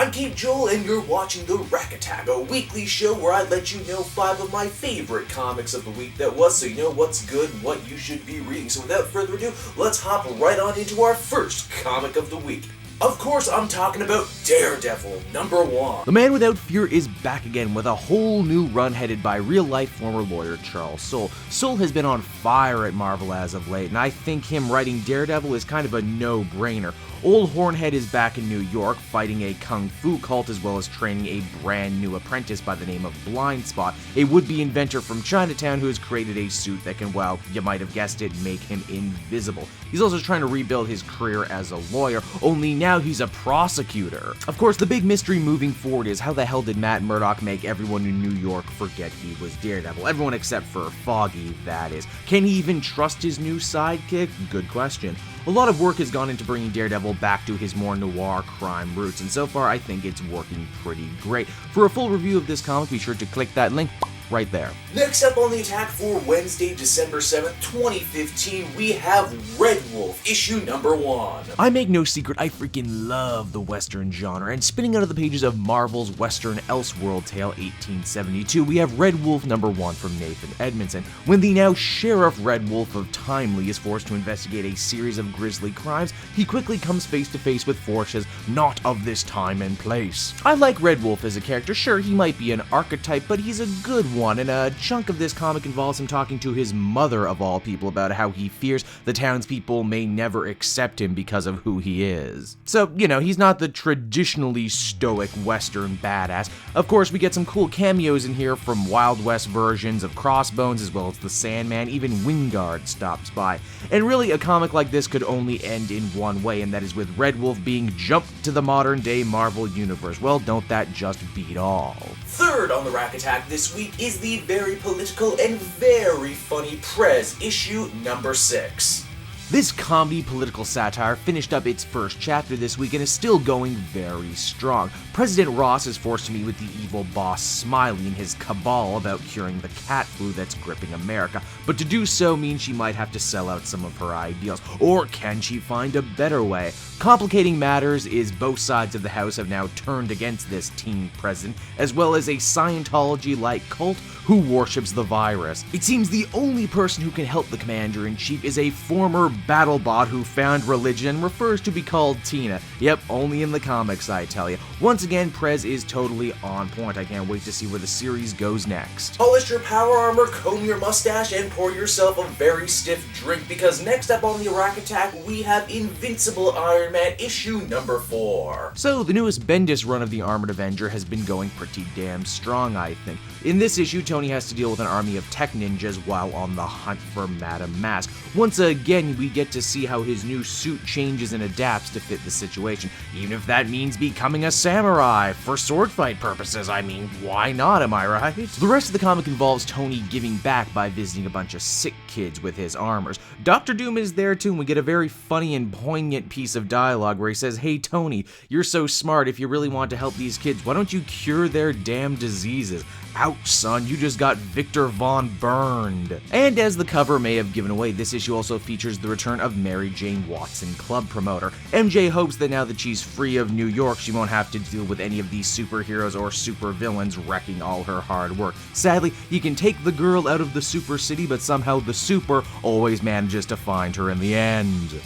I'm Keith Joel, and you're watching The Rack Attack, a weekly show where I let you know 5 of my favorite comics of the week that was, so you know what's good and what you should be reading. So without further ado, let's hop right on into our first comic of the week. Of course, I'm talking about Daredevil, #1. The Man Without Fear is back again with a whole new run headed by real-life former lawyer Charles Soule. Soule has been on fire at Marvel as of late, and I think him writing Daredevil is kind of a no-brainer. Old Hornhead is back in New York, fighting a kung fu cult as well as training a brand new apprentice by the name of Blind Spot, a would-be inventor from Chinatown who has created a suit that can, well, you might have guessed it, make him invisible. He's also trying to rebuild his career as a lawyer, only now he's a prosecutor. Of course, the big mystery moving forward is how the hell did Matt Murdock make everyone in New York forget he was Daredevil? Everyone except for Foggy, that is. Can he even trust his new sidekick? Good question. A lot of work has gone into bringing Daredevil back to his more noir crime roots, and so far I think it's working pretty great. For a full review of this comic, be sure to click that link right there. Next up on the attack for Wednesday, December 7th, 2015, we have Red Wolf, issue #1. I make no secret, I freaking love the Western genre, and spinning out of the pages of Marvel's Western Elseworld Tale 1872, we have Red Wolf #1 from Nathan Edmondson. When the now Sheriff Red Wolf of Timely is forced to investigate a series of grisly crimes, he quickly comes face to face with forces not of this time and place. I like Red Wolf as a character. Sure, he might be an archetype, but he's a good one, and a chunk of this comic involves him talking to his mother of all people about how he fears the townspeople may never accept him because of who he is. So, you know, he's not the traditionally stoic Western badass. Of course, we get some cool cameos in here from Wild West versions of Crossbones as well as the Sandman, even Wingard stops by. And really, a comic like this could only end in one way, and that is with Red Wolf being jumped to the modern day Marvel universe. Well, don't that just beat all? Third on the Rack Attack this week is the very political and very funny Prez, issue #6. This comedy political satire finished up its first chapter this week and is still going very strong. President Ross is forced to meet with the evil boss Smiley and his cabal about curing the cat flu that's gripping America, but to do so means she might have to sell out some of her ideals. Or can she find a better way? Complicating matters is both sides of the house have now turned against this teen president, as well as a Scientology-like cult who worships the virus. It seems the only person who can help the commander-in-chief is a former BattleBot who found religion and refers to be called Tina. Yep, only in the comics, I tell you. Once again, Prez is totally on point. I can't wait to see where the series goes next. Polish your power armor, comb your mustache, and pour yourself a very stiff drink, because next up on the Rack Attack, we have Invincible Iron Man, issue #4. So, the newest Bendis run of the Armored Avenger has been going pretty damn strong, I think. In this issue, Tony has to deal with an army of tech ninjas while on the hunt for Madame Mask. Once again, we get to see how his new suit changes and adapts to fit the situation, even if that means becoming a samurai. For sword fight purposes, I mean, why not, am I right? The rest of the comic involves Tony giving back by visiting a bunch of sick kids with his armors. Dr. Doom is there too, and we get a very funny and poignant piece of dialogue where he says, "Hey Tony, you're so smart, if you really want to help these kids, why don't you cure their damn diseases? Ouch, son, you just got Victor Von burned." And as the cover may have given away, this issue also features the return of Mary Jane Watson, club promoter. MJ hopes that now that she's free of New York, she won't have to deal with any of these superheroes or supervillains wrecking all her hard work. Sadly, you can take the girl out of the super city, but somehow the super always manages to find her in the end.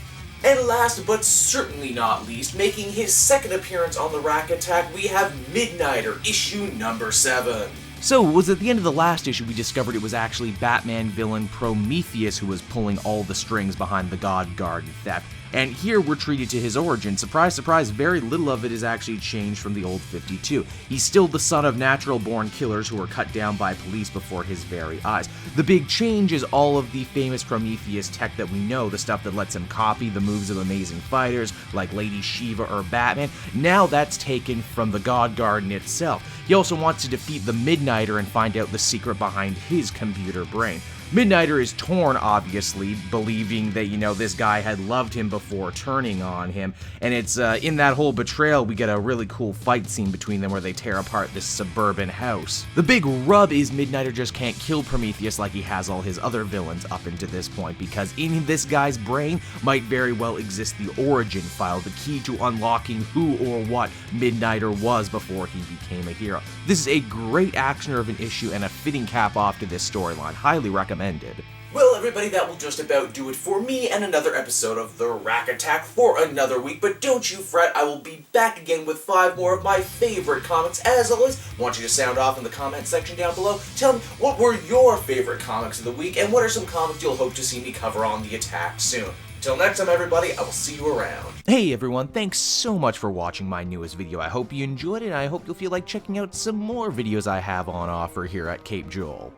And last but certainly not least, making his second appearance on the Rack Attack, we have Midnighter, issue #7. So, was at the end of the last issue we discovered it was actually Batman villain Prometheus who was pulling all the strings behind the God Garden theft. And here we're treated to his origin. Surprise, surprise, very little of it is actually changed from the old 52. He's still the son of natural-born killers who were cut down by police before his very eyes. The big change is all of the famous Prometheus tech that we know, the stuff that lets him copy the moves of amazing fighters like Lady Shiva or Batman. Now that's taken from the God Garden itself. He also wants to defeat the Midnighter and find out the secret behind his computer brain. Midnighter is torn, obviously, believing that, this guy had loved him before turning on him, and it's in that whole betrayal we get a really cool fight scene between them where they tear apart this suburban house. The big rub is Midnighter just can't kill Prometheus like he has all his other villains up until this point, because in this guy's brain might very well exist the origin file, the key to unlocking who or what Midnighter was before he became a hero. This is a great actioner of an issue and a fitting cap off to this storyline. Highly recommended. Well, everybody, that will just about do it for me and another episode of the Rack Attack for another week, but don't you fret, I will be back again with 5 more of my favorite comics. As always, I want you to sound off in the comment section down below. Tell me, what were your favorite comics of the week, and what are some comics you'll hope to see me cover on the Attack soon? Until next time, everybody, I will see you around. Hey everyone, thanks so much for watching my newest video. I hope you enjoyed it, and I hope you'll feel like checking out some more videos I have on offer here at Cape Joel.